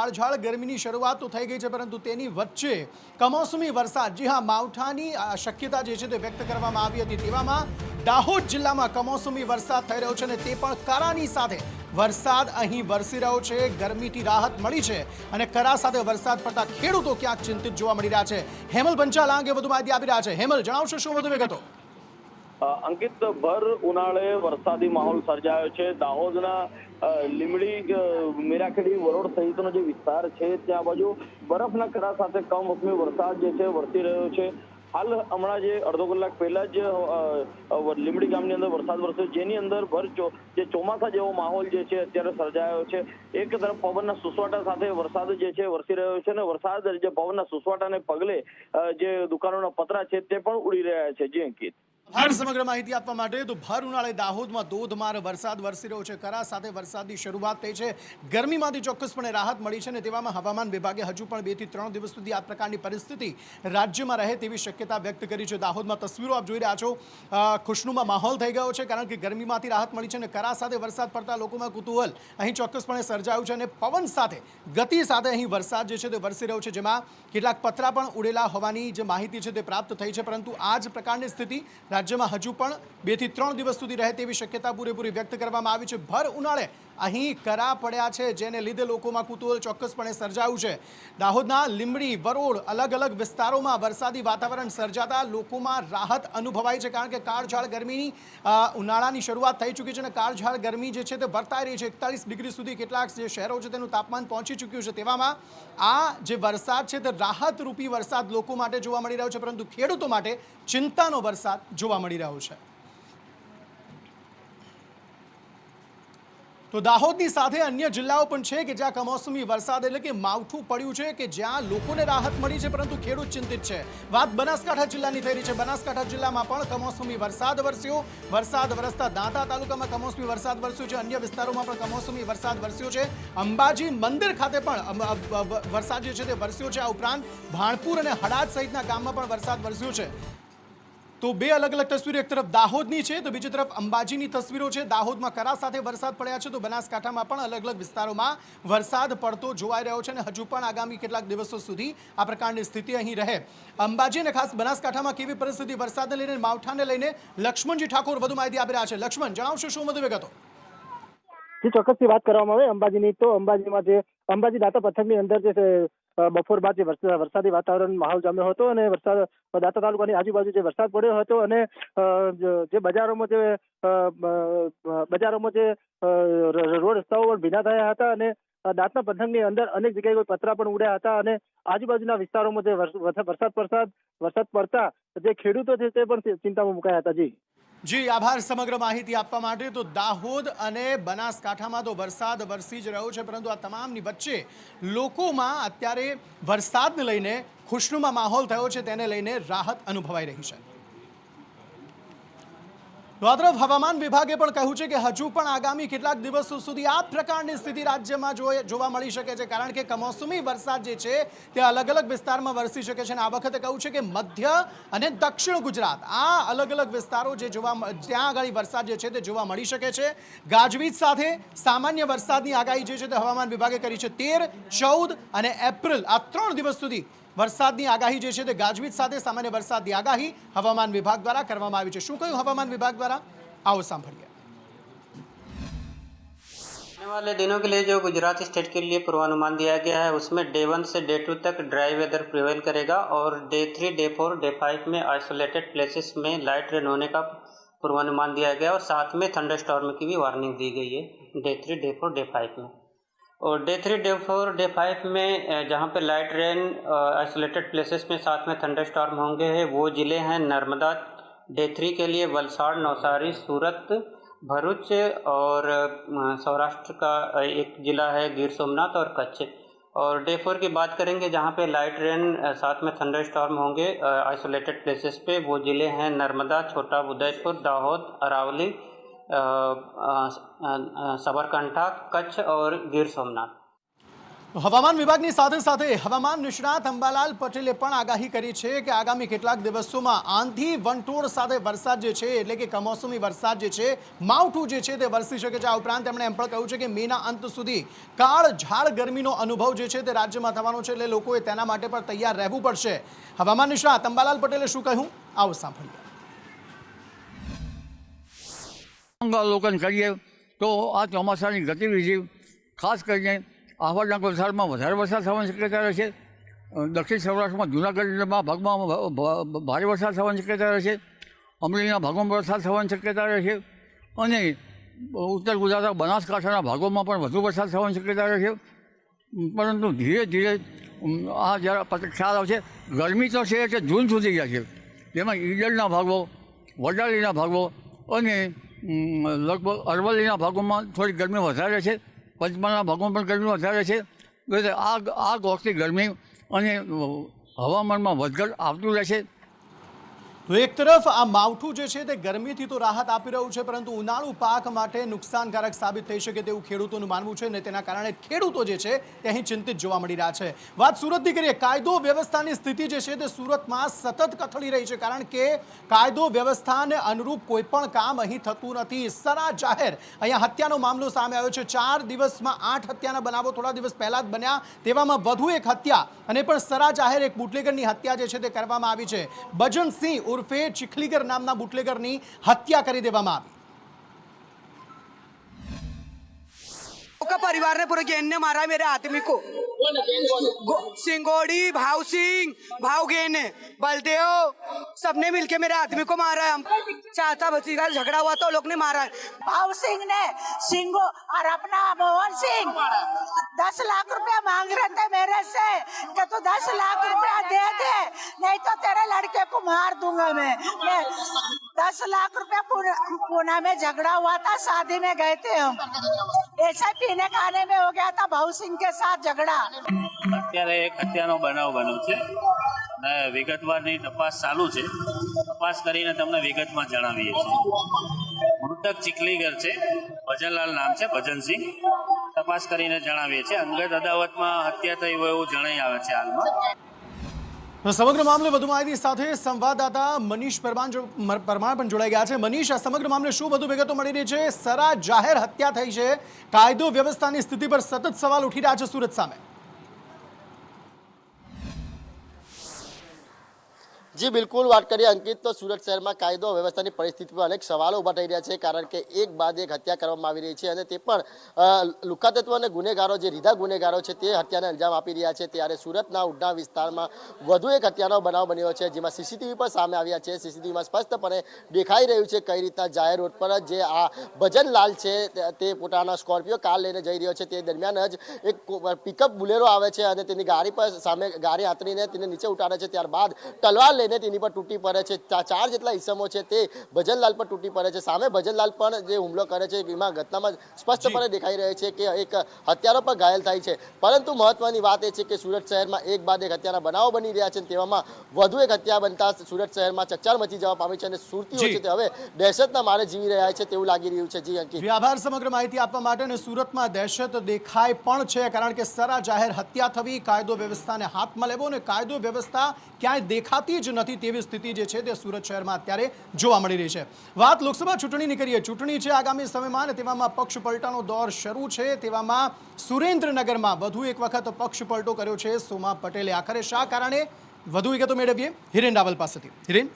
કાળઝાળ ગરમીની શરૂઆત તો થઈ ગઈ છે, પરંતુ તેની વચ્ચે કમોસમી વરસાદ, જી હા, માવઠાની શક્યતા જે છે તે વ્યક્ત કરવામાં આવી હતી, તેવામાં દાહોદ જિલ્લામાં કમોસમી વરસાદ થઈ રહ્યો છે અને તે પણ કરાની સાથે વરસાદ અહીં વરસી રહ્યો છે। ગરમીથી રાહત મળી છે અને કરા સાથે વરસાદ પડતા ખેડૂતો ક્યાંક ચિંતિત જોવા મળી રહ્યા છે। હેમલ પંચાલ આ અંગે વધુ માહિતી આપી રહ્યા છે। હેમલ, જણાવશો શું વધુ વિગતો? અંકિત, ભર ઉનાળે વરસાદી માહોલ સર્જાયો છે। દાહોદના લીમડી, મીરાખેડી, વરોડ સહિતનો જે વિસ્તાર છે ત્યાં બાજુ બરફના કરા સાથે કમોસમી વરસાદ જે છે વરસી રહ્યો છે। હાલ હમણાં જે અડધો કલાક પહેલા જ લીમડી ગામની અંદર વરસાદ વરસ્યો, જેની અંદર જે ચોમાસા જેવો માહોલ જે છે અત્યારે સર્જાયો છે। એક તરફ પવનના સુસવાટા સાથે વરસાદ જે છે વરસી રહ્યો છે અને વરસાદ જે પવનના સુસવાટાને પગલે જે દુકાનોના પતરા છે તે પણ ઉડી રહ્યા છે। જી અંકિત, સમગ્ર માહિતી આપવા માટે તો ભર ઉનાળે દાહોદમાં ધોધમાર વરસાદ વરસી રહ્યો છે। કરા સાથે વરસાદની શરૂઆત થઈ છે, ગરમીમાંથી ચોક્કસપણે રાહત મળી છે અને તેવામાં હવામાન વિભાગે હજુ પણ 2 થી 3 દિવસ સુધી આ પ્રકારની પરિસ્થિતિ રાજ્યમાં રહે તેવી શક્યતા વ્યક્ત કરી છે। દાહોદમાં તસવીરો આપ જોઈ રહ્યા છો, ખુશનુમા માહોલ થઈ ગયો છે કારણ કે ગરમીમાંથી રાહત મળી છે અને કરા સાથે વરસાદ પડતા લોકોમાં કુતૂહલ અહીં ચોક્કસપણે સર્જાયું છે અને પવન સાથે ગતિ સાથે અહીં વરસાદ જે છે તે વરસી રહ્યો છે, જેમાં કેટલાક પતરા પણ ઉડેલા હોવાની જે માહિતી છે તે પ્રાપ્ત થઈ છે, પરંતુ આ જ પ્રકારની સ્થિતિ રાજ્યમાં હજુ પણ 2 થી 3 દિવસ સુધી રહે તેવી શક્યતા પૂરેપૂરી વ્યક્ત કરવામાં આવી છે। ભર ઉનાળે અહીં કરા પડ્યા છે, જેને લીધે લોકોમાં કુતૂહલ ચોક્કસપણે સર્જાયું છે। દાહોદના લીમડી, વરોડ, અલગ અલગ વિસ્તારોમાં વરસાદી વાતાવરણ સર્જાતા લોકોમાં રાહત અનુભવાય છે કારણ કે કાળઝાળ ગરમીની ઉનાળાની શરૂઆત થઈ ચૂકી છે અને કાળઝાળ ગરમી જે છે તે વર્તાઈ રહી છે। 41 ડિગ્રી સુધી કેટલાક જે શહેરો છે તેનું તાપમાન પહોંચી ચૂક્યું છે। તેવામાં આ જે વરસાદ છે તે રાહતરૂપી વરસાદ લોકો માટે જોવા મળી રહ્યો છે, પરંતુ ખેડૂતો માટે ચિંતાનો વરસાદ જોવા મળી રહ્યો છે। તો દાહોદની સાથે અન્ય જિલ્લાઓ પણ છે કે જ્યાં કમોસમી વરસાદ એટલે કે માવઠું પડ્યું છે, કે જ્યાં લોકોને રાહત મળી છે પરંતુ ખેડૂત ચિંતિત છે। વાત બનાસકાંઠા જિલ્લાની થઈ રહી છે। બનાસકાંઠા જિલ્લામાં પણ કમોસમી વરસાદ વરસ્યો। વરસાદ વરસતા દાંતા તાલુકામાં કમોસમી વરસાદ વરસ્યો છે, અન્ય વિસ્તારોમાં પણ કમોસમી વરસાદ વરસ્યો છે। અંબાજી મંદિર ખાતે પણ વરસાદ જે છે તે વરસ્યો છે। આ ઉપરાંત ભાણપુર અને હડાદ સહિતના ગામમાં પણ વરસાદ વરસ્યો છે। તો બે અલગ અલગ તસવીરો, એક તરફ દાહોદની છે તો બીજી તરફ અંબાજીની તસવીરો છે। દાહોદમાં કરા સાથે વરસાદ પડ્યા છે તો બનાસકાંઠામાં પણ અલગ અલગ વિસ્તારોમાં વરસાદ પડતો જોવાઈ રહ્યો છે અને હજુ પણ આગામી કેટલાક દિવસો સુધી આ પ્રકારની સ્થિતિ અહીં રહે। અંબાજી અને ખાસ બનાસકાંઠામાં કેવી પરિસ્થિતિ વરસાદને લઈને, માવઠાને લઈને, લક્ષ્મણજી ઠાકોર વધુ માહિતી આપી રહ્યા છે। લક્ષ્મણ, જણાવશો શું વધુ વિગતો? ચોક્કસથી વાત કરવામાં આવે અંબાજીની, તો અંબાજીમાં જે અંબાજી દાતા પથકની અંદર જે બપોર બાદ જે વરસાદી વાતાવરણ માહોલ જામ્યો હતો અને દાતા તાલુકાની આજુબાજુ જે વરસાદ પડ્યો હતો અને જે બજારોમાં જે રોડ રસ્તાઓ પણ ભીના થયા હતા અને દાંતા પંથકની અંદર અનેક જગ્યાએ પતરા પણ ઉડ્યા હતા અને આજુબાજુના વિસ્તારોમાં જે વરસાદ પડતા જે ખેડૂતો છે તે પણ ચિંતામાં મુકાયા હતા। જી, આભાર સમગ્ર માહિતી આપવા માટે। તો દાહોદ અને બનાસકાંઠામાં તો વરસાદ વરસી જ રહ્યો છે, પરંતુ આ તમામની વચ્ચે લોકોમાં અત્યારે વરસાદને લઈને ખુશનુમા માહોલ થયો છે, તેને લઈને રાહત અનુભવાઈ રહી છે। તો આ તરફ હવામાન વિભાગે પણ કહ્યું છે કે હજુ પણ આગામી કેટલાક દિવસો સુધી આ પ્રકારની સ્થિતિ રાજ્યમાં જોવા મળી શકે છે કારણ કે કમોસમી વરસાદ જે છે તે અલગ અલગ વિસ્તારમાં વરસી શકે છે અને આ વખતે કહ્યું છે કે મધ્ય અને દક્ષિણ ગુજરાત આ અલગ અલગ વિસ્તારો જે ત્યાં આગળ વરસાદ જે છે તે જોવા મળી શકે છે। ગાજવીજ સાથે સામાન્ય વરસાદની આગાહી જે છે તે હવામાન વિભાગે કરી છે। 13, 14 અને એપ્રિલ આ 3 દિવસ સુધી વરસાદની આગાહી જે છે તે ગાજવીજ સાથે સામાન્ય વરસાદની આગાહી હવામાન વિભાગ દ્વારા કરવામાં આવી છે। શું કહ્યું હવામાન વિભાગ દ્વારા, आओ सांभळिए। आने वाले दिनों के लिए जो गुजरात स्टेट के लिए पूर्वानुमान दिया गया है उसमें डे 1 से डे 2 तक ड्राई वेदर प्रिवेल करेगा और डे 3, डे 4, डे 5 में आइसोलेटेड प्लेसेस में लाइट रेन होने का पूर्वानुमान दिया गया और साथ में थंडर स्टॉर्म की भी वार्निंग दी गई है डे 3, डे 4, डे 5 में। और डे 3, डे 4, डे 5 में जहाँ पे लाइट रेन आइसोलेटेड प्लेसेस में साथ में थंडर स्टॉर्म होंगे है वो ज़िले हैं नर्मदा। डे 3 के लिए वलसाड़, नवसारी, सूरत, भरूच और सौराष्ट्र का एक ज़िला है गिर सोमनाथ और कच्छ। और डे 4 की बात करेंगे जहाँ पे लाइट रेन साथ में थंडर स्टॉर्म होंगे आइसोलेटेड प्लेसेस पे, वो ज़िले हैं नर्मदा, छोटा उदयपुर, दाहोद, अरावली, साबरकांठा, कच्छ और गिर सोमनाथ। હવામાન વિભાગની સાથે સાથે હવામાન નિષ્ણાત અંબાલાલ પટેલે પણ આગાહી કરી છે કે આગામી કેટલાક દિવસોમાં આંધી વંટોળ સાથે વરસાદ જે છે એટલે કે કમોસમી વરસાદ જે છે માવઠું જે છે તે વરસી શકે છે। આ ઉપરાંત તેમણે એમ પણ કહ્યું છે કે મેના અંત સુધી કાળઝાળ ગરમીનો અનુભવ જે છે તે રાજ્યમાં થવાનો છે, એટલે લોકોએ તેના માટે પણ તૈયાર રહેવું પડશે। હવામાન નિષ્ણાત અંબાલાલ પટેલે શું કહ્યું, આવો સાંભળીએ। અવલોકન કરીએ તો આ ચોમાસાની ગતિવિધિ ખાસ કરીને આહવાના વલસાડમાં વધારે વરસાદ થવાની શક્યતા રહેશે। દક્ષિણ સૌરાષ્ટ્રમાં જૂનાગઢના ભાગમાં ભારે વરસાદ થવાની શક્યતા રહેશે। અમરેલીના ભાગોમાં વરસાદ થવાની શક્યતા રહેશે અને ઉત્તર ગુજરાત બનાસકાંઠાના ભાગોમાં પણ વધુ વરસાદ થવાની શક્યતા રહેશે। પરંતુ ધીરે ધીરે આ જ્યારે ખ્યાલ આવશે, ગરમી તો છે કે જૂન સુધી ગયા છે, તેમાં ઈડરના ભાગો, વડાલીના ભાગો અને લગભગ અરવલ્લીના ભાગોમાં થોડી ગરમી વધારે છે, પંચમહાલના ભાગોમાં પણ ગરમી વધારે છે। એટલે આ વખતે ગરમી અને હવામાનમાં વધઘટ આવતું રહેશે। તો એક તરફ આ માવઠું જે છે તે ગરમીથી તો રાહત આપી રહ્યું છે, પરંતુ ઉનાળુ પાક માટે નુકસાનકારક સાબિત થઈ શકે તેવું ખેડૂતોનું માનવું છે અને તેના કારણે ખેડૂતો જે છે તે અહીં ચિંતિત જોવા મળી રહ્યા છે। વાત સુરતની કરીએ, કાયદો વ્યવસ્થાની સ્થિતિ જે છે તે સુરતમાં સતત કથળી રહી છે, કારણ કે કાયદો વ્યવસ્થાને અનુરૂપ કોઈ પણ કામ અહીં થતું નથી। સરા જાહેર અહીંયા હત્યાનો મામલો સામે આવ્યો છે। 4 દિવસમાં 8 હત્યાના બનાવો થોડા દિવસ પહેલા જ બન્યા, તેવામાં વધુ એક હત્યા અને પણ સરા જાહેર એક બુટલેગરની હત્યા જે છે તે કરવામાં આવી છે। ભજનસિંહ ઉર્ફે ચીખલીગર નામના બુટલેગરની हत्या કરી દેવામાં આવી। का परिवार ने पूरे गैंग ने मारा मेरे आदमी को। सिंगोड़ी, भाव सिंह, भाव गेन, बलदेव सबने मिलके मेरे आदमी को मारा है। हम चाचा भतीजा झगड़ा हुआ तो लोग ने मारा है। भाव सिंह ने सिंगो और अपना मोहन सिंह 10 लाख रुपया मांग रहे थे मेरे से कि तू 10 लाख रुपया दे दे, नहीं तो तेरे लड़के को मार दूंगा मैं। 10 लाख रुपया पूना में झगड़ा हुआ था, शादी में गए थे हम, ऐसा पीने खाने में हो गया था भाव सिंह के साथ झगड़ा। અત્યારે એક હત્યાનો બનાવ બન્યો છે અને વિગતવારની તપાસ ચાલુ છે। તપાસ કરીને તમને વિગતમાં જણાવીએ છીએ। મૃતક ચીખલીગર છે, ભજનલાલ નામ છે, ભજનસિંહ। તપાસ કરીને જણાવીએ છીએ। અંગત અદાવતમાં હત્યા થઈ હોય એવું જણાઈ આવે છે હાલમાં। સમગ્ર મામલે વધુ માહિતી સાથે સંવાદદાતા મનીષ પરમાર પણ જોડાઈ ગયા છે। મનીષ, આ સમગ્ર મામલે શું વધુ વિગતો મળી રહી છે? સરા જાહેર હત્યા થઈ છે, કાયદો વ્યવસ્થાની સ્થિતિ પર સતત સવાલ ઉઠી રહ્યા છે સુરત સામે। जी बिल्कुल, बात करिए अंकित तो सूरत शहर में कायदो व्यवस्था परिस्थिति पर अनेक सवालों उभा थई रह्या छे, कारण के एक बाद एक हत्या करवामां आवी रही छे अने ते पण લુખ્ખા તત્વ અને ગુનેગારો જે રીધા ગુનેગારો છે તે હત્યાને અંજામ આપી રહ્યા છે। ત્યારે સુરતના ઉડના વિસ્તારમાં વધુ એક હત્યાનો બનાવ બન્યો છે, જેમાં સીસીટીવી પર સામે આવ્યા છે। સીસીટીવીમાં સ્પષ્ટપણે દેખાઈ રહ્યું છે કઈ રીતના જાહેર રોડ પર જે આ ભજનલાલ છે તે પોતાના સ્કોર્પિયો કાર લઈને જઈ રહ્યો છે, તે દરમિયાન જ એક પિકઅપ બુલેરો આવે છે અને તેની ગાડી પર સામે ગાડી આતરીને તેને નીચે ઉતારે છે। ત્યારબાદ તલવાર તેની પર તૂટી પડે છે। 4 જેટલા ઈસમો છે તે ભજનલાલ પર તૂટી પડે છે। સામે ભજનલાલ પણ જે હુમલો કરે છે એમાં ઘટનામાં સ્પષ્ટપણે દેખાઈ રહે છે કે એક હત્યારો પર ઘાયલ થાય છે। પરંતુ મહત્વની વાત એ છે કે સુરત શહેરમાં એક બાદ એક હત્યાના બનાવો બની રહ્યા છે, તેવામાં વધુ એક હત્યા બનતા સુરત શહેરમાં ચકચાર મચી જવા પામી છે અને સુરતીઓ છે તે હવે દહેશતના મારે જીવી રહ્યા છે તેવું લાગી રહ્યું છે। જી અંકિત, આભાર સમગ્ર માહિતી આપવા માટે। અને સુરતમાં દહેશત દેખાય પણ છે, કારણ કે સરા જાહેર હત્યા થવી, કાયદો વ્યવસ્થાને હાથમાં લેવો અને કાયદો વ્યવસ્થા ક્યાંય દેખાતી જ નથી તેવી સ્થિતિ જે છે તે સુરત શહેરમાં અત્યારે જોવા મળી રહી છે। વાત લોકસભા ચૂંટણીની કરીએ। ચૂંટણી છે આગામી સમયમાં અને તેવામાં પક્ષ પલટાનો દોર શરૂ છે। તેવામાં સુરેન્દ્રનગરમાં વધુ એક વખત પક્ષ પલટો કર્યો છે સોમા પટેલે। આખરે શા કારણે, વધુ વિગતો મેળવીએ હિરેન રાવલ પાસેથી। હિરેન,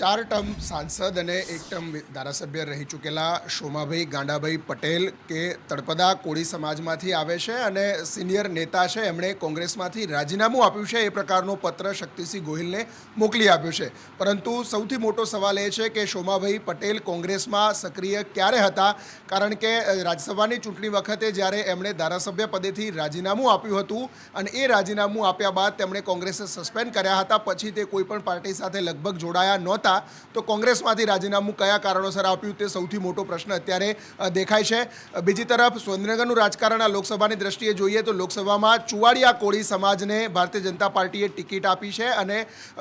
4 ટર્મ સાંસદ અને 1 ટર્મ ધારાસભ્ય રહી ચૂકેલા શોમાભાઈ ગાંડાભાઈ પટેલ કે તળપદા કોળી સમાજમાંથી આવે છે અને સિનિયર નેતા છે, એમણે કોંગ્રેસમાંથી રાજીનામું આપ્યું છે। એ પ્રકારનો પત્ર શક્તિસિંહ ગોહિલને મોકલી આપ્યો છે। પરંતુ સૌથી મોટો સવાલ એ છે કે શોમાભાઈ પટેલ કોંગ્રેસમાં સક્રિય ક્યારે હતા, કારણ કે રાજ્યસભાની ચૂંટણી વખતે જ્યારે એમણે ધારાસભ્ય પદેથી રાજીનામું આપ્યું હતું અને એ રાજીનામું આપ્યા બાદ તેમણે કોંગ્રેસે સસ્પેન્ડ કર્યા હતા, પછી તે કોઈપણ પાર્ટી સાથે લગભગ જોડાયા નહોતા। તો કોંગ્રેસમાંથી રાજીનામું કયા કારણોસર આપ્યું તે સૌથી મોટો પ્રશ્ન અત્યારે દેખાય છે। બીજી તરફ સુરેન્દ્રનગરનું રાજકારણ આ લોકસભાની દ્રષ્ટિએ જોઈએ તો લોકસભામાં ચુવાડિયા કોળી સમાજને ભારતીય જનતા પાર્ટીએ ટિકિટ આપી છે અને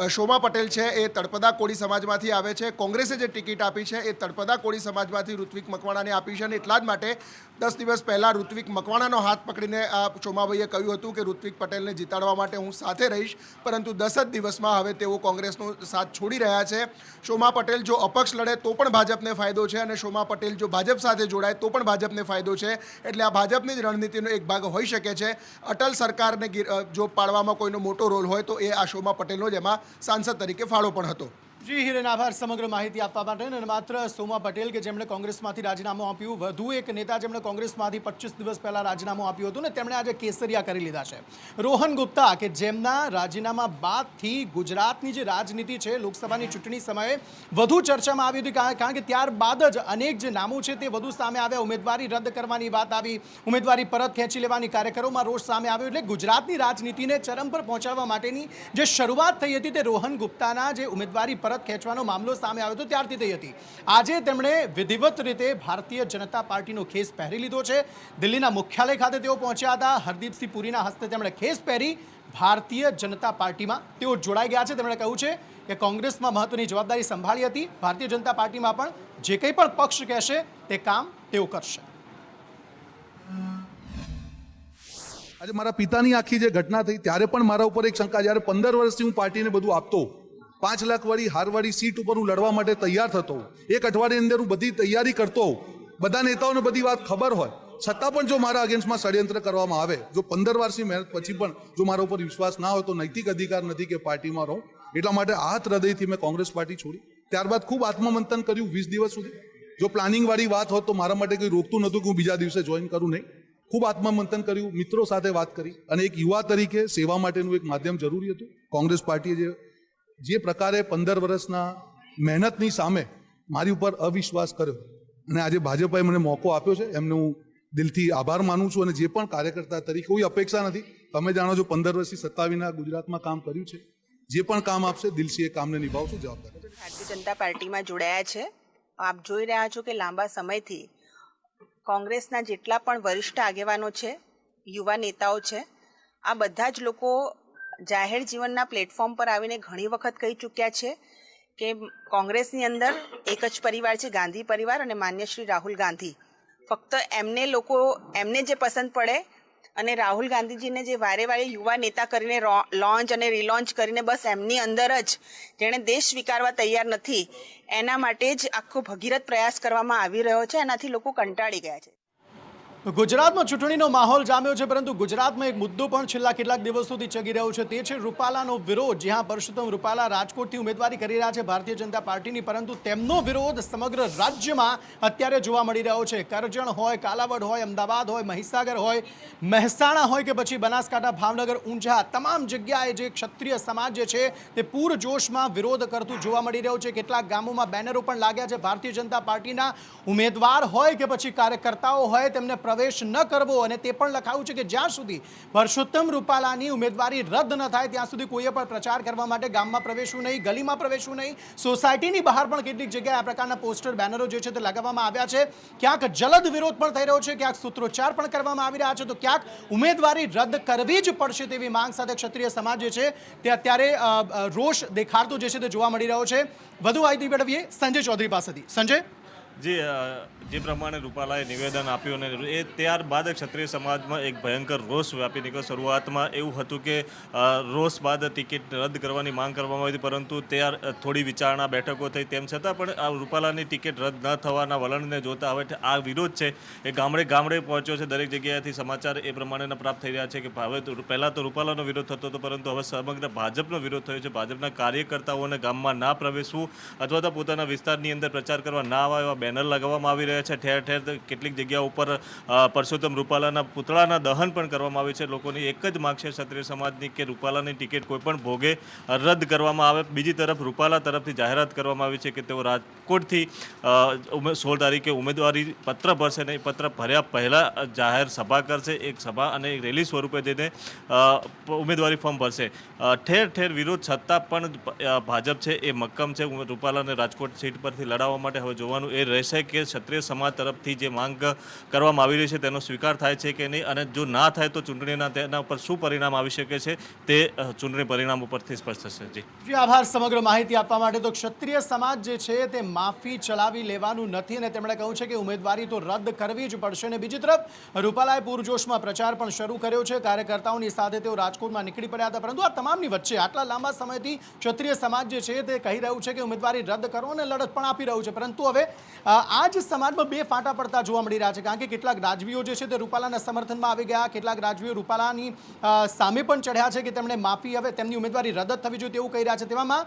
શોમા પટેલ છે એ તળપદા કોળી સમાજમાંથી આવે છે। કોંગ્રેસે જે ટિકિટ આપી છે એ તળપદા કોળી સમાજમાંથી ઋત્વિક મકવાણાને આપી છે અને એટલા જ માટે 10 દિવસ પહેલાં ઋત્વિક મકવાણાનો હાથ પકડીને શોમાભાઈએ કહ્યું હતું કે ઋત્વિક પટેલને જીતાડવા માટે હું સાથે રહીશ, પરંતુ 10 જ દિવસમાં હવે તેઓ કોંગ્રેસનો સાથ છોડી રહ્યા છે. શોમા પટેલ જો અપક્ષ લડે તો પણ ભાજપને ફાયદો છે અને શોમા પટેલ જો ભાજપ સાથે જોડાય તો પણ ભાજપને ફાયદો છે. એટલે આ ભાજપની જ રણનીતિનો એક ભાગ હોઈ શકે છે. અટલ સરકારને જો પાડવામાં કોઈનો મોટો રોલ હોય તો એ આ શોમા પટેલનો જ એમાં સાંસદ તરીકે ફાળો પણ હતો. જી હિરેન, આભાર સમગ્ર માહિતી આપવા માટે. અને માત્ર સોમા પટેલ કે જેમણે કોંગ્રેસમાંથી રાજીનામું આપ્યું, વધુ એક નેતા જેમણે કોંગ્રેસમાંથી 25 દિવસ પહેલા રાજીનામું આપ્યું હતું ને તેમણે આજે કેસરિયા કરી લીધા છે. રોહન ગુપ્તા કે જેમના રાજીનામા બાદથી ગુજરાતની જે રાજનીતિ છે લોકસભાની ચૂંટણી સમયે વધુ ચર્ચામાં આવી હતી, કારણ કે ત્યારબાદ જ અનેક જે નામો છે તે વધુ સામે આવ્યા. ઉમેદવારી રદ કરવાની વાત આવી, ઉમેદવારી પરત ખેંચી લેવાની, કાર્યકરોમાં રોષ સામે આવ્યો. એટલે ગુજરાતની રાજનીતિને ચરમ પર પહોંચાડવા માટેની જે શરૂઆત થઈ હતી તે રોહન ગુપ્તાના જે ઉમેદવારી પરત ખેંચવાનો મામલો સામે આવ્યો હતો ત્યારથી થઈ હતી. આજે તેમણે વિધિવત રીતે ભારતીય જનતા પાર્ટીનો ખેસ પહેરી લીધો છે. દિલ્હીના મુખ્યાલય ખાતે તેઓ પહોંચ્યા હતા. હરદીપસિંહ પુરીના હસ્તે તેમણે ખેસ પહેરી ભારતીય જનતા પાર્ટીમાં તેઓ જોડાઈ ગયા છે. તેમણે કહ્યું છે કે કોંગ્રેસમાં મહત્વની જવાબદારી સંભાળી હતી, ભારતીય જનતા પાર્ટીમાં પણ જે કંઈ પણ પક્ષ કહેશે તે કામ તેઓ કરશે. આજે મારા પિતાની આખી જે ઘટના થઈ ત્યારે પણ મારા ઉપર એક શંકા, જ્યારે 15 વર્ષથી હું પાર્ટીને બધું આપતો, 5 લાખ વાળી હારવાળી સીટ ઉપર હું લડવા માટે તૈયાર થતો, એક અઠવાડિયાની અંદર હું બધી તૈયારી કરતો, બધા નેતાઓને બધી વાત ખબર હોય, છતાં પણ જો મારા અગેન્સ્ટમાં ષડયંત્ર કરવામાં આવે, જો 15 વર્ષની મહેનત પછી પણ જો મારા ઉપર વિશ્વાસ ના હોય તો નૈતિક અધિકાર નથી કે પાર્ટીમાં રહું. એટલા માટે હાથ હૃદયથી મેં કોંગ્રેસ પાર્ટી છોડી. ત્યારબાદ ખૂબ આત્મમંથન કર્યું 20 દિવસ સુધી. જો પ્લાનિંગવાળી વાત હોત તો મારા માટે કંઈ રોકતું નહોતું કે હું બીજા દિવસે જોઈન કરું નહીં. ખૂબ આત્મમંથન કર્યું, મિત્રો સાથે વાત કરી, અને એક યુવા તરીકે સેવા માટેનું એક માધ્યમ જરૂરી હતું. કોંગ્રેસ પાર્ટીએ જે પ્રકારે 15 વર્ષના મહેનતની સામે મારી ઉપર અવિશ્વાસ કર્યો અને આજે ભાજપાએ મને મોકો આપ્યો છે, એમને હું દિલથી આભાર માનું છું. અને જે પણ કાર્યકર્તા તરીકે કોઈ અપેક્ષા નથી. તમે જાણો છો 15 વર્ષથી સત્તાવીના ગુજરાતમાં કામ કર્યું છે. જે પણ કામ આપશે દિલથી એ કામને નિભાવશું જવાબદારી. ભારતીય જનતા પાર્ટીમાં જોડાયા છે. આપ જોઈ રહ્યા છો કે લાંબા સમયથી કોંગ્રેસના જેટલા પણ વરિષ્ઠ આગેવાનો છે, યુવા નેતાઓ છે, આ બધા જ લોકો જાહેર જીવનના પ્લેટફોર્મ પર આવીને ઘણી વખત કહી ચૂક્યા છે કે કોંગ્રેસની અંદર એક જ પરિવાર છે, ગાંધી પરિવાર, અને માન્ય શ્રી રાહુલ ગાંધી. ફક્ત એમને જે પસંદ પડે અને રાહુલ ગાંધીજીને જે વારે વારે યુવા નેતા કરીને લોન્ચ અને રિલોન્ચ કરીને બસ એમની અંદર જ જેણે દેશ સ્વીકારવા તૈયાર નથી, એના માટે જ આખો ભગીરથ પ્રયાસ કરવામાં આવી રહ્યો છે. એનાથી લોકો કંટાળી ગયા છે. ગુજરાતમાં ચૂંટણીનો માહોલ જામ્યો છે, પરંતુ ગુજરાતમાં એક મુદ્દો પણ છેલ્લા કેટલાક દિવસોથી ચગી રહ્યો છે. તે છે રૂપાલાનો વિરોધ. જ્યાં પરસોત્તમ રૂપાલા રાજકોટથી ઉમેદવારી કરી રહ્યા છે ભારતીય જનતા પાર્ટીની, પરંતુ તેમનો વિરોધ સમગ્ર રાજ્યમાં અત્યારે જોવા મળી રહ્યો છે. કરજણ હોય, કાલાવડ હોય, અમદાવાદ હોય, મહીસાગર હોય, મહેસાણા હોય કે પછી બનાસકાંઠા, ભાવનગર, ઊંઝા, તમામ જગ્યાએ જે ક્ષત્રિય સમાજ જે છે તે પૂરજોશમાં વિરોધ કરતું જોવા મળી રહ્યું છે. કેટલાક ગામોમાં બેનરો પણ લાગ્યા છે. ભારતીય જનતા પાર્ટીના ઉમેદવાર હોય કે પછી કાર્યકર્તાઓ હોય તેમને પ્રવેશ ન કરવો, અને તે પણ લખાયું છે કે જ્યાં સુધી પરસોત્તમ રૂપાલાની ઉમેદવારી રદ ન થાય ત્યાં સુધી કોઈએ પણ પ્રચાર કરવા માટે ગામમાં પ્રવેશવું નહીં, ગલીમાં પ્રવેશવું નહીં. સોસાયટીની બહાર પણ કેટલીક જગ્યાએ આ પ્રકારના પોસ્ટર બેનરો જે છે તે લગાવવામાં આવ્યા છે. ક્યાંક જલદ વિરોધ પણ થઈ રહ્યો છે, ક્યાંક સૂત્રોચ્ચાર પણ કરવામાં આવી રહ્યા છે, તો ક્યાંક ઉમેદવારી રદ કરવી જ પડશે તેવી માંગ સાથે ક્ષત્રિય સમાજ જે છે તે અત્યારે રોષ દેખાડતો જે છે તે જોવા મળી રહ્યો છે. વધુ માહિતી મેળવીએ સંજય ચૌધરી પાસેથી. સંજય, જે પ્રમાણે રૂપાલાએ નિવેદન આપ્યું અને એ ત્યારબાદ ક્ષત્રિય સમાજમાં એક ભયંકર રોષ વ્યાપી નીકળ્યો. શરૂઆતમાં એવું હતું કે રોષ બાદ ટિકિટ રદ કરવાની માંગ કરવામાં આવી હતી, પરંતુ થોડી વિચારણા બેઠકો થઈ, તેમ છતાં પણ આ રૂપાલાની ટિકિટ રદ ન થવાના વલણને જોતા હવે આ વિરોધ છે એ ગામડે ગામડે પહોંચ્યો છે. દરેક જગ્યાએથી સમાચાર એ પ્રમાણેના પ્રાપ્ત થઈ રહ્યા છે કે હવે પહેલાં તો રૂપાલાનો વિરોધ થતો હતો, પરંતુ હવે સમગ્ર ભાજપનો વિરોધ થયો છે. ભાજપના કાર્યકર્તાઓને ગામમાં ના પ્રવેશવું અથવા તો પોતાના વિસ્તારની અંદર પ્રચાર કરવા ના આવે એવા બેનર લગાવવામાં આવી રહ્યા છે. ઠેર ઠેર કેટલીક જગ્યાઓ ઉપર પરસોત્તમ રૂપાલાના પુતળાના દહન પણ કરવામાં આવે છે. લોકોની એક જ માંગ છે ક્ષત્રિય સમાજની કે રૂપાલાની ટિકિટ કોઈ પણ ભોગે રદ કરવામાં આવે. બીજી તરફ રૂપાલા તરફથી જાહેરાત કરવામાં આવી છે કે તેઓ રાજકોટથી 16 તારીખે ઉમેદવારી પત્ર ભરશે અને પત્ર ભર્યા પહેલાં જાહેર સભા કરશે. એક સભા અને એક રેલી સ્વરૂપે જઈને ઉમેદવારી ફોર્મ ભરશે. ઠેર ઠેર વિરોધ છતાં પણ ભાજપ છે એ મક્કમ છે રૂપાલાને રાજકોટ સીટ પરથી લડાવવા માટે. હવે જોવાનું એ રહેશે કે ક્ષત્રિય સમાજ તરફથી જે માંગ કરવામાં આવી રહી છે તેનો સ્વીકાર થાય છે કે નહીં, અને જો ના થાય તો ચૂંટણીના તેના ઉપર શું પરિણામ આવી શકે છે તે ચૂંટણી પરિણામ ઉપરથી સ્પષ્ટ થશે. જી આભાર સમગ્ર માહિતી આપવા માટે. તો ક્ષત્રિય સમાજ જે છે તે માફી ચલાવી લેવાનું નથી અને તેમણે કહ્યું છે કે ઉમેદવારી તો રદ કરવી જ પડશે. અને બીજી તરફ રૂપાલાએ પૂરજોશમાં પ્રચાર પણ શરૂ કર્યો છે. કાર્યકર્તાઓની સાથે તેઓ રાજકોટમાં નીકળી પડ્યા હતા. પરંતુ આ તમામની વચ્ચે આટલા લાંબા સમયથી ક્ષત્રિય સમાજ જે છે તે કહી રહ્યું છે કે ઉમેદવારી રદ કરો અને લડત પણ આપી રહ્યું છે. પરંતુ હવે આ જ સમાજમાં બે ફાંટા પડતા જોવા મળી રહ્યા છે. કારણ કે કેટલાક રાજવીઓ જે છે તે રૂપાલાના સમર્થનમાં આવી ગયા, કેટલાક રાજવીઓ રૂપાલાની સામે પણ ચઢ્યા છે કે તેમણે માફી હવે તેમની ઉમેદવારી રદ થવી જોઈએ તેવું કહી રહ્યા છે. તેવામાં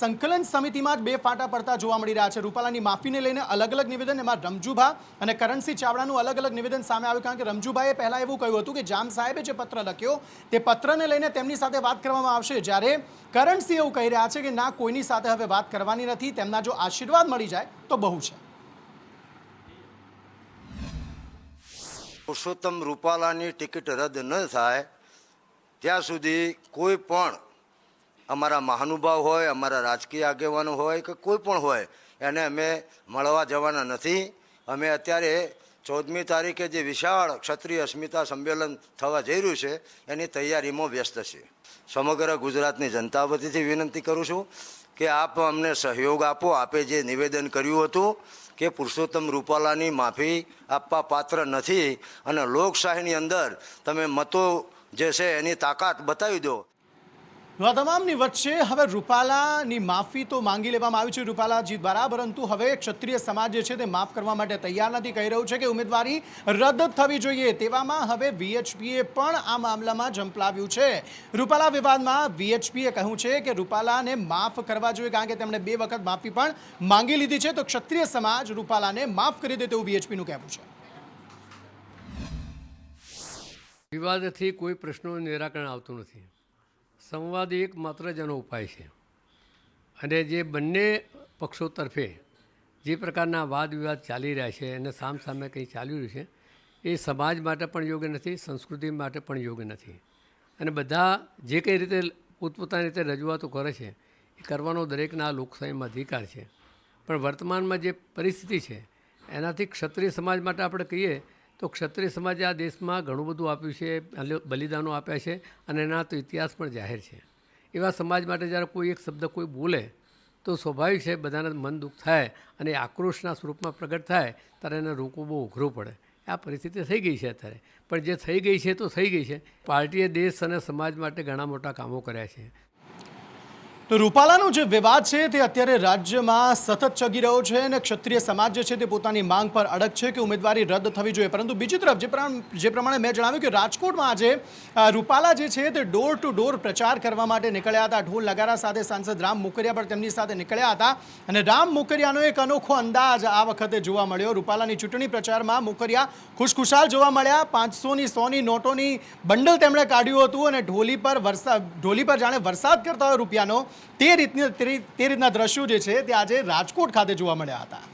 સંકલન સમિતિમાં જ બે ફાંટા પડતા જોવા મળી રહ્યા છે. રૂપાલાની માફીને લઈને અલગ અલગ નિવેદન, એમાં રમજુભા અને કરણસિંહ ચાવડાનું અલગ અલગ નિવેદન સામે આવ્યું. કારણ કે રમજુભાઈએ પહેલાં એવું કહ્યું હતું કે જામ સાહેબે જે પત્ર લખ્યો તે પત્રને લઈને તેમની સાથે વાત કરવામાં આવશે, જ્યારે કરણસિંહ એવું કહી રહ્યા છે કે ના, કોઈની સાથે હવે વાત કરવાની નથી, તેમના જો આશીર્વાદ મળી જાય તો બહુ છે. પુરુષોત્તમ રૂપાલાની ટિકિટ રદ ન થાય ત્યાં સુધી કોઈ પણ અમારા મહાનુભાવ હોય, અમારા રાજકીય આગેવાનો હોય કે કોઈ પણ હોય, એને અમે મળવા જવાના નથી. અમે અત્યારે 14મી તારીખે જે વિશાળ ક્ષત્રિય અસ્મિતા સંમેલન થવા જઈ રહ્યું છે એની તૈયારીમાં વ્યસ્ત છે. સમગ્ર ગુજરાતની જનતા વતીથી વિનંતી કરું છું કે આપ અમને સહયોગ આપો. આપે જે નિવેદન કર્યું હતું કે પુરુષોત્તમ રૂપાલાની માફી આપવા પાત્ર નથી અને લોકશાહીની અંદર તમે મતો જે છે એની તાકાત બતાવી દો. આ તમામની વચ્ચે હવે રૂપાલાની માફી તો માંગી લેવામાં આવી છે રૂપાલાજી દ્વારા, પરંતુ હવે ક્ષત્રિય સમાજ જે છે તે માફ કરવા માટે તૈયાર નથી. કહી રહ્યું છે કે ઉમેદવારી રદ થવી જોઈએ. તેવામાં હવે વીએચપીએ પણ આ મામલામાં ઝંપલાવ્યું છે. રૂપાલા વિવાદમાં વીએચપીએ કહ્યું છે કે રૂપાલાને માફ કરવા જોઈએ, કારણ કે તેમણે 2 વખત માફી પણ માંગી લીધી છે. તો ક્ષત્રિય સમાજ રૂપાલાને માફ કરી દે તેવું વીએચપીનું કહેવું છે. વિવાદથી કોઈ પ્રશ્નોનું નિરાકરણ આવતું નથી. સંવાદ એકમાત્ર જ એનો ઉપાય છે. અને જે બંને પક્ષો તરફે જે પ્રકારના વાદ વિવાદ ચાલી રહ્યા છે અને સામસામે કંઈ ચાલી રહ્યું છે એ સમાજ માટે પણ યોગ્ય નથી, સંસ્કૃતિ માટે પણ યોગ્ય નથી. અને બધા જે કઈ રીતે પોતપોતાની રીતે રજૂઆતો કરે છે એ કરવાનો દરેકના લોકશાહીમાં અધિકાર છે. પણ વર્તમાનમાં જે પરિસ્થિતિ છે એનાથી ક્ષત્રિય સમાજ માટે આપણે કહીએ તો ક્ષત્રિય સમાજે આ દેશમાં ઘણું બધું આપ્યું છે, બલિદાનો આપ્યા છે અને એના તો ઇતિહાસ પણ જાહેર છે. એવા સમાજ માટે જ્યારે કોઈ એક શબ્દ કોઈ બોલે તો સ્વાભાવિક છે બધાને મન દુઃખ થાય અને આક્રોશના સ્વરૂપમાં પ્રગટ થાય ત્યારે એને રોકવું બહુ અઘરું પડે. આ પરિસ્થિતિ થઈ ગઈ છે અત્યારે. પણ જે થઈ ગઈ છે તો થઈ ગઈ છે. પાર્ટીએ દેશ અને સમાજ માટે ઘણા મોટા કામો કર્યા છે. તો રૂપાલાનો જે વિવાદ છે તે અત્યારે રાજ્યમાં સતત ચગી રહ્યો છે અને ક્ષત્રિય સમાજ જે છે તે પોતાની માંગ પર અડગ છે કે ઉમેદવારી રદ થવી જોઈએ. પરંતુ બીજી તરફ જે પ્રમાણે મેં જણાવ્યું કે રાજકોટમાં આજે રૂપાલા જે છે તે ડોર ટુ ડોર પ્રચાર કરવા માટે નીકળ્યા હતા. ઢોલ નગારા સાથે સાંસદ રામ મોકરિયા પણ તેમની સાથે નીકળ્યા હતા અને રામ મોકરિયાનો એક અનોખો અંદાજ આ વખતે જોવા મળ્યો. રૂપાલાની ચૂંટણી પ્રચારમાં મોકરિયા ખુશખુશાલ જોવા મળ્યા. 500ની 100ની નોટોની બંડલ તેમણે કાઢ્યું હતું અને ઢોલી પર જાણે વરસાદ કરતા હોય રૂપિયાનો તે રીતના દ્રશ્યો જે છે તે આજે રાજકોટ ખાતે જોવા મળ્યા હતા.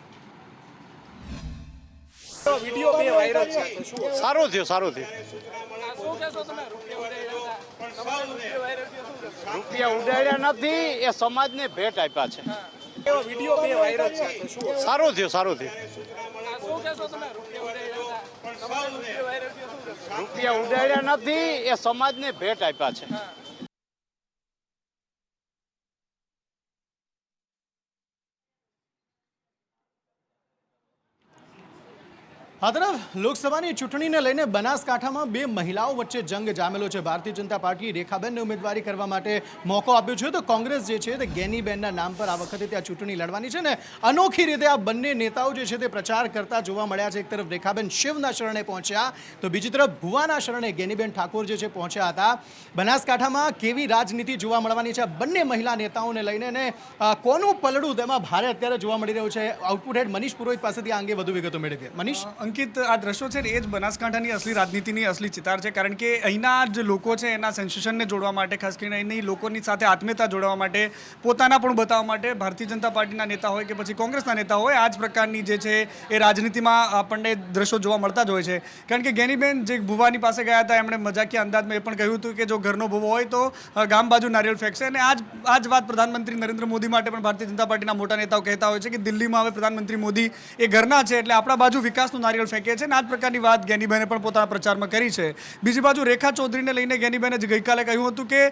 સારું થયું. રૂપિયા ઉડાડ્યા નથી, એ સમાજને ભેટ આપ્યા છે. સારું થયું. રૂપિયા ઉડાડ્યા નથી, એ સમાજને ભેટ આપ્યા છે. આ તરફ લોકસભાની ચૂંટણીને લઈને બનાસકાંઠામાં 2 મહિલાઓ વચ્ચે જંગ જામેલો છે. ભારતીય જનતા પાર્ટીએ રેખાબેનને ઉમેદવારી કરવા માટે મોકો આપ્યો છે તો કોંગ્રેસ જે છે તે ગેનીબેનના નામ પર આ વખતે ત્યાં ચૂંટણી લડવાની છે ને અનોખી રીતે આ બંને નેતાઓ જે છે તે પ્રચાર કરતા જોવા મળ્યા છે. એક તરફ રેખાબેન શિવના શરણે પહોંચ્યા તો બીજી તરફ ભુવાના શરણે ગેનીબેન ઠાકોર જે છે પહોંચ્યા હતા. બનાસકાંઠામાં કેવી રાજનીતિ જોવા મળવાની છે બંને મહિલા નેતાઓને લઈને અને કોનું પલડું તેમાં ભારે અત્યારે જોવા મળી રહ્યું છે. આઉટપુટ હેડ મનીષ પુરોહિત પાસેથી આ અંગે વધુ વિગતો મેળવીએ. મનીષ. અંકિત, આ દ્રશ્યો છે ને એ જ બનાસકાંઠાની અસલી રાજનીતિની અસલી ચિતાર છે, કારણ કે અહીંના જ લોકો છે એના સેન્સેશનને જોડવા માટે, ખાસ કરીને અહીંની લોકોની સાથે આત્મીયતા જોડવા માટે, પોતાના પણ બતાવવા માટે ભારતીય જનતા પાર્ટીના નેતા હોય કે પછી કોંગ્રેસના નેતા હોય, આ જ પ્રકારની જે છે એ રાજનીતિમાં આપણને દ્રશ્યો જોવા મળતા જ હોય છે. કારણ કે ગેનીબેન જે ભુવાની પાસે ગયા હતા, એમણે મજાકિયા અંદાજમાં એ પણ કહ્યું હતું કે જો ઘરનો ભૂવો હોય તો ગામ બાજુ નારિયેળ ફેંકશે, અને આ જ વાત પ્રધાનમંત્રી નરેન્દ્ર મોદી માટે પણ ભારતીય જનતા પાર્ટીના મોટા નેતાઓ કહેતા હોય છે કે દિલ્હીમાં હવે પ્રધાનમંત્રી મોદી એ ઘરના છે એટલે આપણા બાજુ વિકાસનું નારિયેળ ફેંકે છે, અને આ જ પ્રકારની વાત ગેનીબેને પણ પોતાના પ્રચારમાં કરી છે. બીજી બાજુ રેખા ચૌધરીને લઈને ગેનીબેને ગઈકાલે કહ્યું હતું કે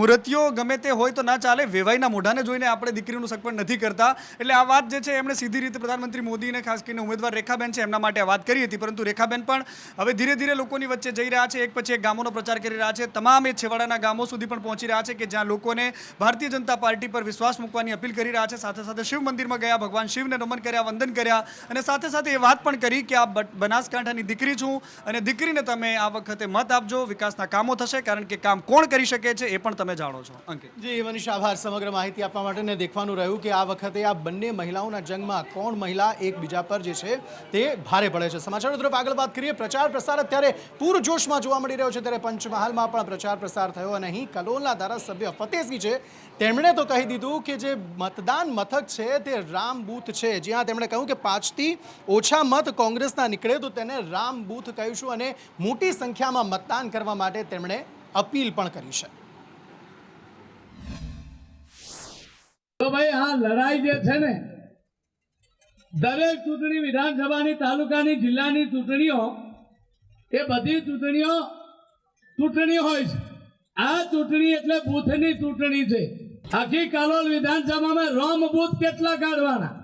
મૂર્તિઓ ગમે તે હોય તો ના ચાલે, વેવાઈના મોઢાને જોઈને આપણે દીકરીનું સગપણ નથી કરતા. એટલે આ વાત જે છે એમણે સીધી રીતે પ્રધાનમંત્રી મોદીને, ખાસ કરીને ઉમેદવાર રેખાબેન છે એમના માટે વાત કરી હતી. પરંતુ રેખાબેન પણ હવે ધીરે ધીરે લોકોની વચ્ચે જઈ રહ્યા છે, એક પછી એક ગામોનો પ્રચાર કરી રહ્યા છે, તમામ એ છેવાડાના ગામો સુધી પણ પહોંચી રહ્યા છે કે જ્યાં લોકોને ભારતીય જનતા પાર્ટી પર વિશ્વાસ મૂકવાની અપીલ કરી રહ્યા છે. સાથે સાથે શિવ મંદિરમાં ગયા, ભગવાન શિવને નમન કર્યા, વંદન કર્યા, અને સાથે સાથે એ વાત પણ કરી કે આ બનાસકાંઠાની દીકરી છું અને દીકરીને તમે આ વખતે મત આપજો, વિકાસના કામો થશે, કારણ કે કામ કોણ કરી શકે છે એ પણ તમે જાણો છો. અંકિત જી મનીષ, આભાર સમગ્ર માહિતી આપવા માટે. ને દેખવાનું રહ્યું કે આ વખતે આ બંને મહિલાઓના જંગમાં કોણ મહિલા એકબીજા પર જે છે તે ભારે પડે છે. સમાચારો તરફ આગળ વાત કરીએ. પ્રચાર પ્રસાર અત્યારે પૂરજોશમાં જોવા મળી રહ્યો છે, ત્યારે પંચમહાલમાં પણ પ્રચાર પ્રસાર થયો, અને અહીં કલોલના ધારાસભ્ય ફતેહસિંહ છે તેમણે તો કહી દીધું કે જે મતદાન મથક છે તે રામ બૂથ છે, જ્યાં તેમણે કહ્યું કે 5 થી ઓછા મત કોંગ્રેસના નીકળે તો તેને રામ બૂથ કહીશું, અને મોટી સંખ્યામાં મતદાન કરવા માટે તેમણે અપીલ પણ કરી છે. તો ભાઈ આ લડાઈ જે છે ને, દરેક ચૂંટણી, વિધાનસભાની, તાલુકાની, જિલ્લાની ચૂંટણીઓ, એ બધી ચૂંટણી હોય છે. આ ચૂંટણી એટલે બૂથની ચૂંટણી છે. આખી કાલોલ વિધાનસભામાં રોમ બૂથ કેટલા કાઢવાના?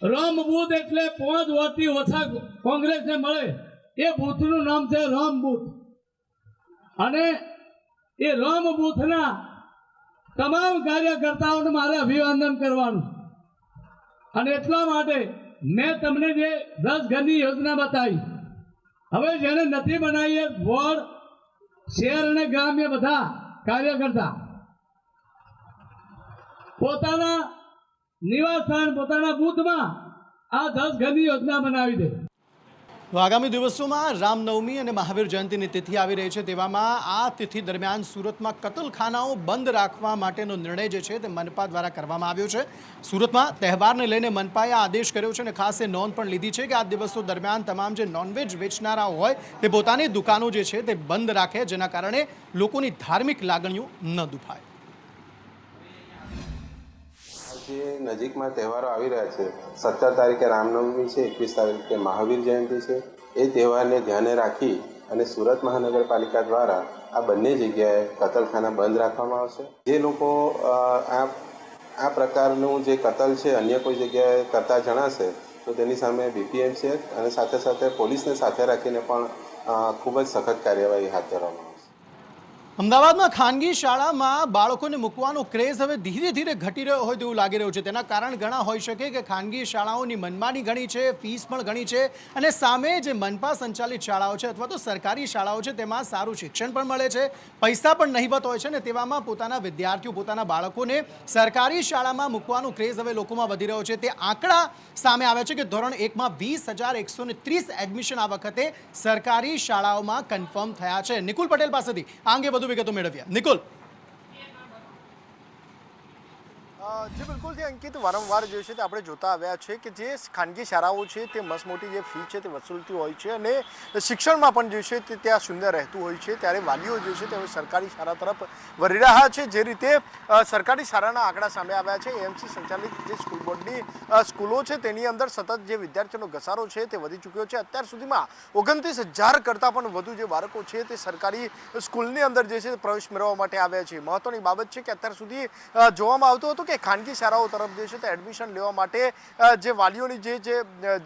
રોમ બૂથ એટલે 5 વોટથી ઓછા કોંગ્રેસને મળે એ બૂથનું નામ છે રોમ બૂથ. અને એ રોમ બૂથના તમામ કાર્યકર્તાઓને મારે અભિવાદન કરવાનું. અને એટલા માટે મેં તમને જે 10 ઘરની યોજના બતાવી, હવે જેને નથી બનાવી એ વોર્ડ, શહેર અને ગ્રામ્ય બધા કાર્યકર્તા પોતાના નિવાસ સ્થાન, પોતાના બૂથમાં આ 10 ઘરની યોજના બનાવી દે. આગામી દિવસોમાં રામનવમી અને મહાવીર જયંતિની તિથિ આવી રહી છે, તેવામાં આ તિથિ દરમિયાન સુરતમાં કતલખાનાઓ બંધ રાખવા માટેનો નિર્ણય જે છે તે મનપા દ્વારા કરવામાં આવ્યો છે. સુરતમાં તહેવારને લઈને મનપાએ આદેશ કર્યો છે, અને ખાસ એ નોંધ પણ લીધી છે કે આ દિવસો દરમિયાન તમામ જે નોનવેજ વેચનારાઓ હોય તે પોતાની દુકાનો જે છે તે બંધ રાખે, જેના કારણે લોકોની ધાર્મિક લાગણીઓ ન દુભાય. જે નજીકમાં તહેવારો આવી રહ્યા છે, 17 તારીખે રામનવમી છે, 21 તારીખે મહાવીર જયંતિ છે, એ તહેવારને ધ્યાને રાખી અને સુરત મહાનગરપાલિકા દ્વારા આ બંને જગ્યાએ કતલખાના બંધ રાખવામાં આવશે. જે લોકો આ પ્રકારનું જે કતલ છે અન્ય કોઈ જગ્યાએ કરતા જણાશે તો તેની સામે BPMC અને સાથે સાથે પોલીસને સાથે રાખીને પણ ખૂબ જ સખત કાર્યવાહી હાથ ધરવામાં આવશે. અમદાવાદમાં ખાનગી શાળામાં બાળકોને મૂકવાનો ક્રેઝ હવે ધીરે ધીરે ઘટી રહ્યો હોય તેવું લાગી રહ્યું છે. તેના કારણ ઘણા હોઈ શકે કે ખાનગી શાળાઓની મનમાની ઘણી છે, ફીસ પણ ઘણી છે, અને સામે જે મનપા સંચાલિત શાળાઓ છે અથવા તો સરકારી શાળાઓ છે તેમાં સારું શિક્ષણ પણ મળે છે, પૈસા પણ નહિવત હોય છે, ને તેવામાં પોતાના વિદ્યાર્થીઓ, પોતાના બાળકોને સરકારી શાળામાં મૂકવાનો ક્રેઝ હવે લોકોમાં વધી રહ્યો છે. તે આંકડા સામે આવે છે કે ધોરણ 1માં 20,130 એડમિશન આ વખતે સરકારી શાળાઓમાં કન્ફર્મ થયા છે. નિકુલ પટેલ પાસેથી આ અંગે વધુ વિગતો મેળવ્યા. નિકુલ. જે બિલકુલથી અંકિત, વારંવાર જે છે તે આપણે જોતા આવ્યા છે કે જે ખાનગી શાળાઓ છે તે મસ્ત મોટી જે ફી છે તે વસૂલતી હોય છે, અને શિક્ષણમાં પણ જે છે તે ત્યાં શૂન્ય રહેતું હોય છે. ત્યારે વાલીઓ જે છે તે હવે સરકારી શાળા તરફ વળી રહ્યા છે. જે રીતે સરકારી શાળાના આંકડા સામે આવ્યા છે, AMC સંચાલિત જે સ્કૂલ બોર્ડની સ્કૂલો છે તેની અંદર સતત જે વિદ્યાર્થીઓનો ઘસારો છે તે વધી ચૂક્યો છે. અત્યાર સુધીમાં 29,000 કરતાં પણ વધુ જે બાળકો છે તે સરકારી સ્કૂલની અંદર જે છે પ્રવેશ મેળવવા માટે આવ્યા છે. મહત્વની બાબત છે કે અત્યાર સુધી જોવામાં આવતું હતું કે ખાનગી શાળાઓ તરફ જે છે તે એડમિશન લેવા માટે જે વાલીઓની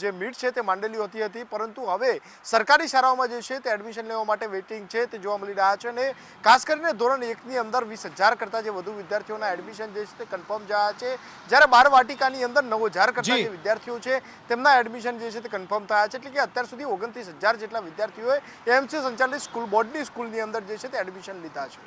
જે મીટ છે તે માંડેલી હોતી હતી, પરંતુ હવે સરકારી શાળાઓમાં જે છે તે એડમિશન લેવા માટે વેઇટિંગ છે તે જોવા મળી રહ્યા છે. અને ખાસ કરીને ધોરણ 1ની અંદર 20,000 કરતાં જે વધુ વિદ્યાર્થીઓના એડમિશન જે છે તે કન્ફર્મ થયા છે, જ્યારે બાળ વાટિકાની અંદર 9,000 કરતાં જે વિદ્યાર્થીઓ છે તેમના એડમિશન જે છે તે કન્ફર્મ થયા છે. એટલે કે અત્યાર સુધી 29,000 જેટલા વિદ્યાર્થીઓએ AMC સંચાલિત સ્કૂલ બોર્ડની સ્કૂલની અંદર જે છે તે એડમિશન લીધા છે.